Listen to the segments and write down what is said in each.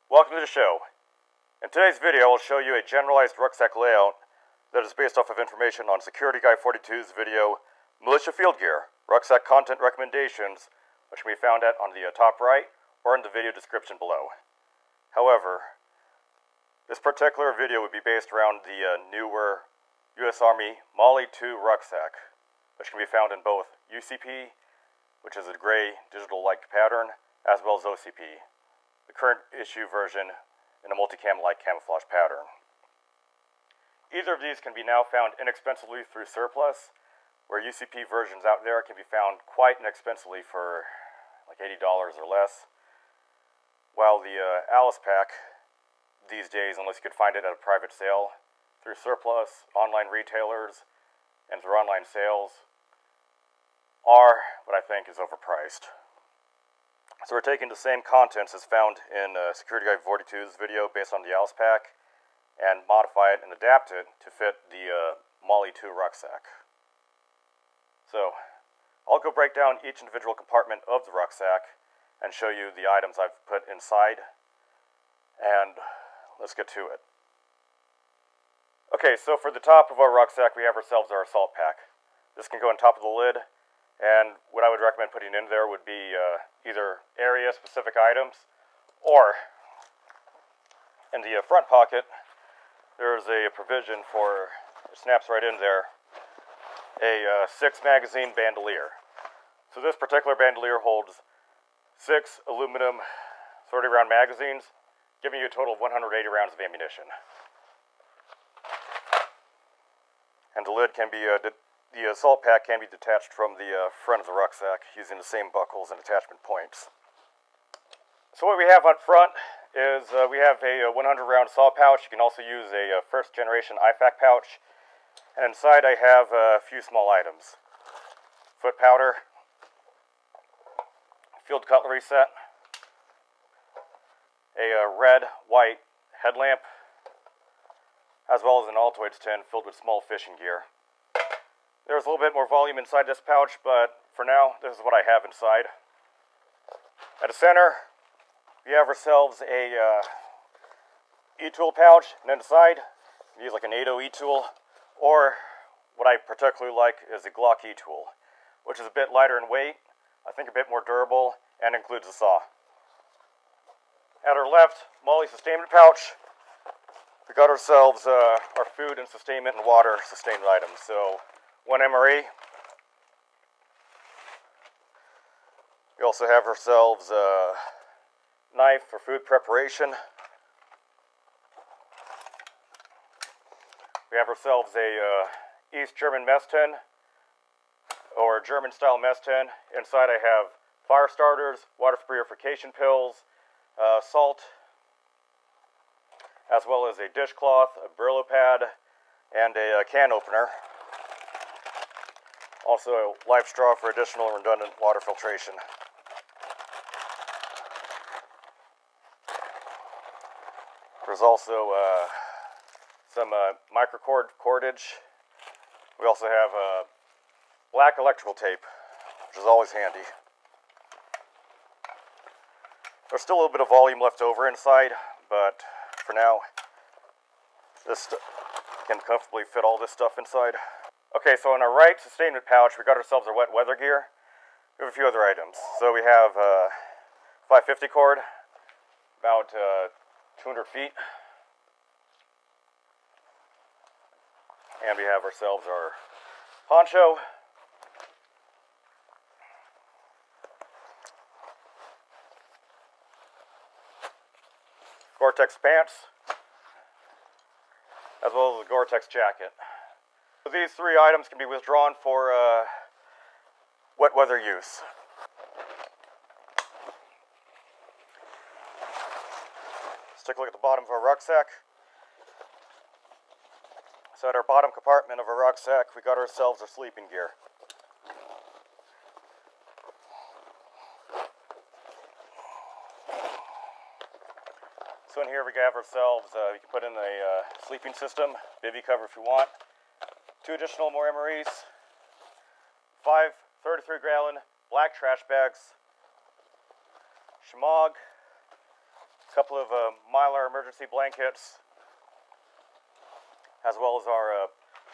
Welcome to the show. In today's video, I'll show you a generalized rucksack layout that is based off of information on Security Guy 42's video, Militia Field Gear, Rucksack Content Recommendations, which can be found on the top right or in the video description below. However, this particular video would be based around the newer U.S. Army MOLLE UCP rucksack, which can be found in both UCP, which is a gray digital-like pattern, as well as OCP, the current issue version in a multicam-like camouflage pattern. Either of these can be now found inexpensively through surplus, where UCP versions out there can be found quite inexpensively for like $80 or less, while the Alice pack these days, unless you could find it at a private sale, through surplus, online retailers, and through online sales, are what I think is overpriced. So we're taking the same contents as found in Security Guy 42's video based on the Alice pack and modify it and adapt it to fit the MOLLE UCP rucksack. So I'll go break down each individual compartment of the rucksack and show you the items I've put inside, and let's get to it. Okay, so for the top of our rucksack we have ourselves our assault pack. This can go on top of the lid, and what I would recommend putting in there would be either area-specific items, or in the front pocket, there's a provision for, it snaps right in there, a 6-magazine bandolier. So this particular bandolier holds 6 aluminum 30-round magazines, giving you a total of 180 rounds of ammunition. And the lid can be the assault pack can be detached from the front of the rucksack using the same buckles and attachment points. So what we have on front is we have a 100-round saw pouch. You can also use a first-generation IFAK pouch. And inside I have a few small items. Foot powder, field cutlery set, a red-white headlamp, as well as an Altoids tin filled with small fishing gear. There's a little bit more volume inside this pouch, but for now, this is what I have inside. At the center, we have ourselves a e-tool pouch, and inside, we use like a NATO e-tool, or what I particularly like is a Glock e-tool, which is a bit lighter in weight, I think a bit more durable, and includes a saw. At our left, MOLLE sustainment pouch, we got ourselves our food and sustainment and water sustainment items. So 1 MRE. We also have ourselves a knife for food preparation. We have ourselves a East German mess tin, or German style mess tin. Inside I have fire starters, water purification pills, salt, as well as a dishcloth, a Brillo pad, and a can opener. Also a life straw for additional redundant water filtration. There's also some microcord cordage. We also have black electrical tape, which is always handy. There's still a little bit of volume left over inside, but for now, this can comfortably fit all this stuff inside. Okay, so in our right sustainment pouch, we got ourselves our wet weather gear. We have a few other items. So we have 550 cord, about 200 feet. And we have ourselves our poncho. Gore-Tex pants, as well as a Gore-Tex jacket. So these 3 items can be withdrawn for wet weather use. Let's take a look at the bottom of our rucksack. So at our bottom compartment of our rucksack, we got ourselves our sleeping gear. So in here we have ourselves, you can put in a sleeping system, bivy cover if you want, 2 additional more MREs, 5 33-gallon black trash bags, shemagh, a couple of Mylar emergency blankets, as well as our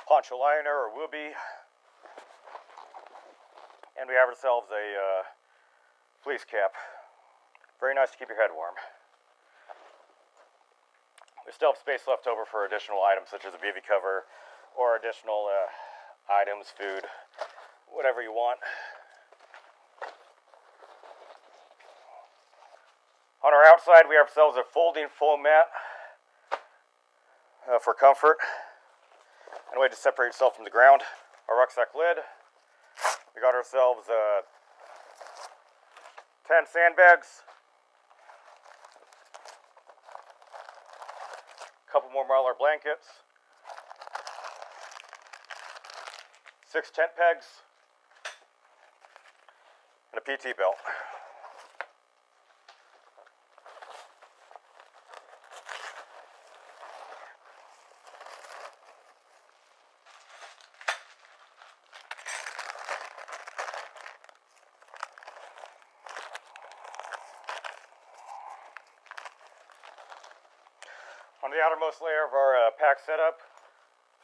poncho liner or whoopee. And we have ourselves a fleece cap. Very nice to keep your head warm. We still have space left over for additional items such as a BV cover or additional items, food, whatever you want. On our outside, we have ourselves a folding foam mat for comfort and a way to separate yourself from the ground. Our rucksack lid. We got ourselves 10 sandbags. Couple more Mylar blankets, 6 tent pegs, and a PT belt. On the outermost layer of our pack setup,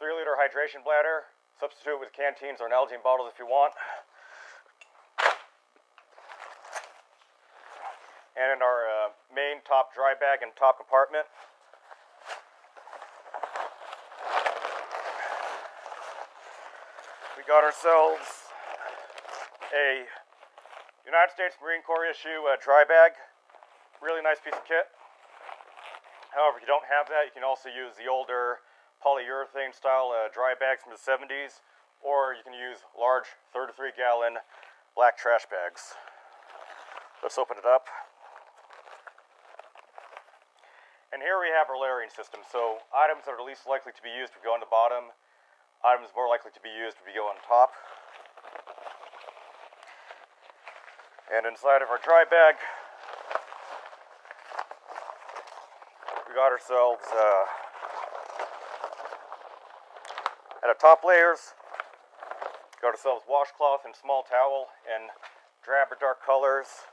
3-liter hydration bladder. Substitute with canteens or Nalgene bottles if you want. And in our main top dry bag and top compartment, we got ourselves a United States Marine Corps issue dry bag. Really nice piece of kit. However, if you don't have that, you can also use the older polyurethane style dry bags from the 70s, or you can use large 33-gallon black trash bags. Let's open it up. And here we have our layering system. So items that are least likely to be used would go on the bottom. Items more likely to be used would go on top. And inside of our dry bag, we got ourselves at our top layers, got ourselves washcloth and small towel in drab or dark colors.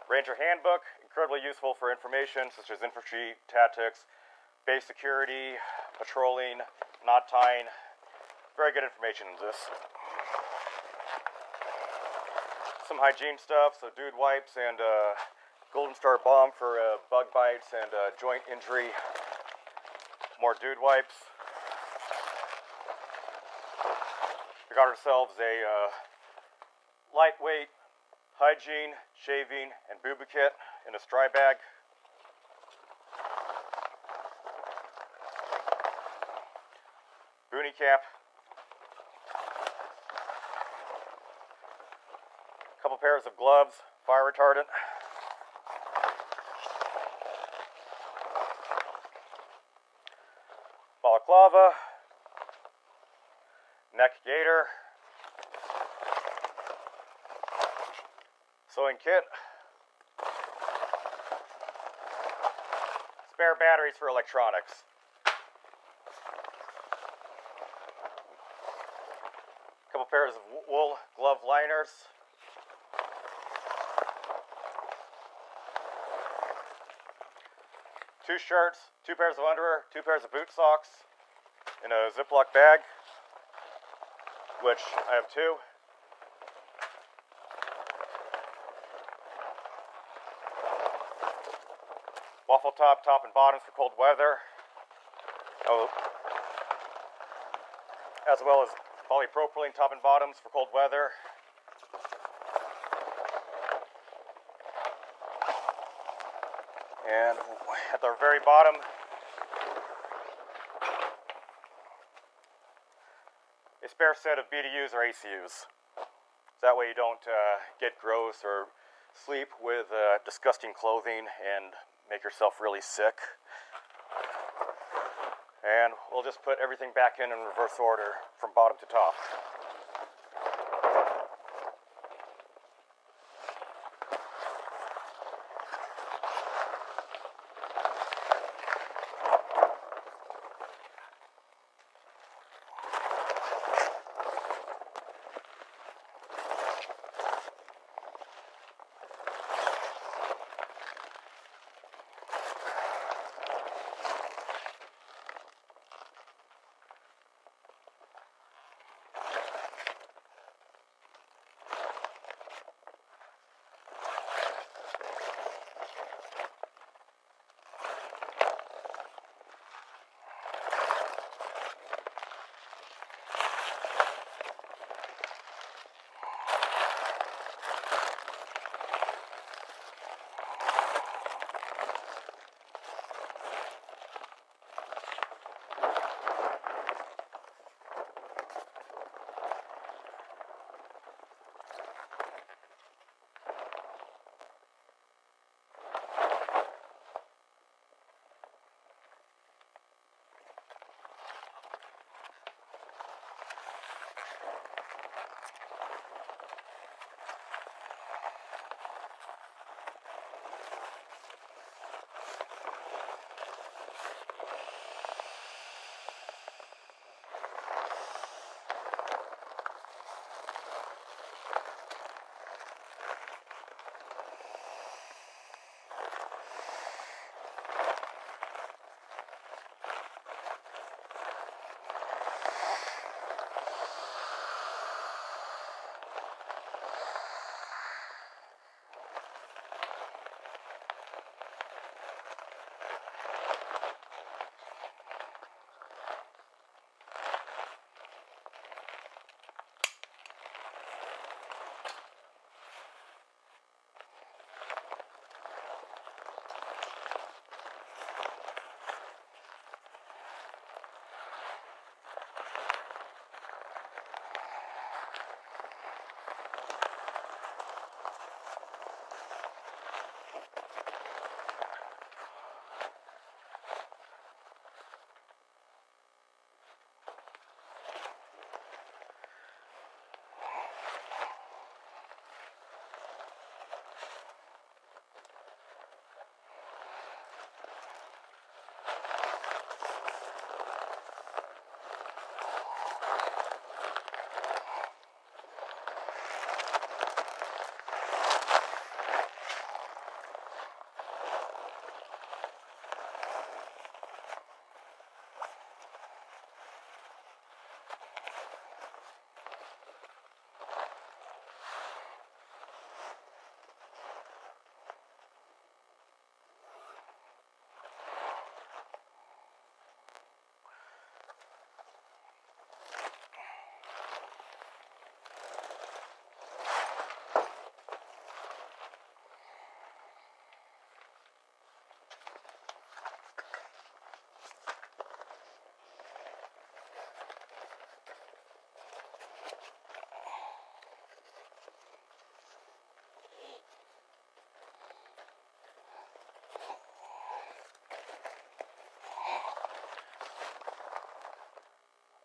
Ranger handbook, incredibly useful for information such as infantry tactics, base security, patrolling, knot tying. Very good information in this. Some hygiene stuff, so dude wipes and Golden Star Balm for bug bites and joint injury. More dude wipes. We got ourselves a lightweight hygiene, shaving, and booba kit in a dry bag. Boonie cap. Couple pairs of gloves, fire retardant. Balaclava, neck gaiter, sewing kit, spare batteries for electronics, couple pairs of wool glove liners, two shirts, 2 pairs of underwear, 2 pairs of boot socks in a Ziploc bag, which I have 2. Waffle top and bottoms for cold weather, as well as polypropylene top and bottoms for cold weather. And at the very bottom, a spare set of BDUs or ACUs. That way you don't get gross or sleep with disgusting clothing and make yourself really sick. And we'll just put everything back in reverse order from bottom to top.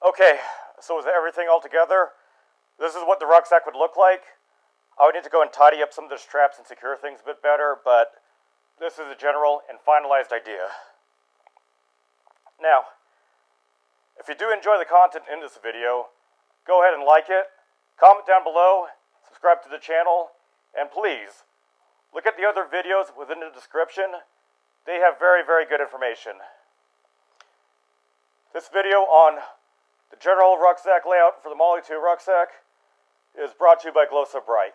Okay, so with everything all together, this is what the rucksack would look like. I would need to go and tidy up some of the straps and secure things a bit better, but this is a general and finalized idea. Now, if you do enjoy the content in this video, go ahead and like it, comment down below, subscribe to the channel, and please, look at the other videos within the description. They have very, very good information. This video on the general rucksack layout for the MOLLE UCP rucksack is brought to you by Glow So Bright.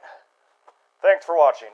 Thanks for watching.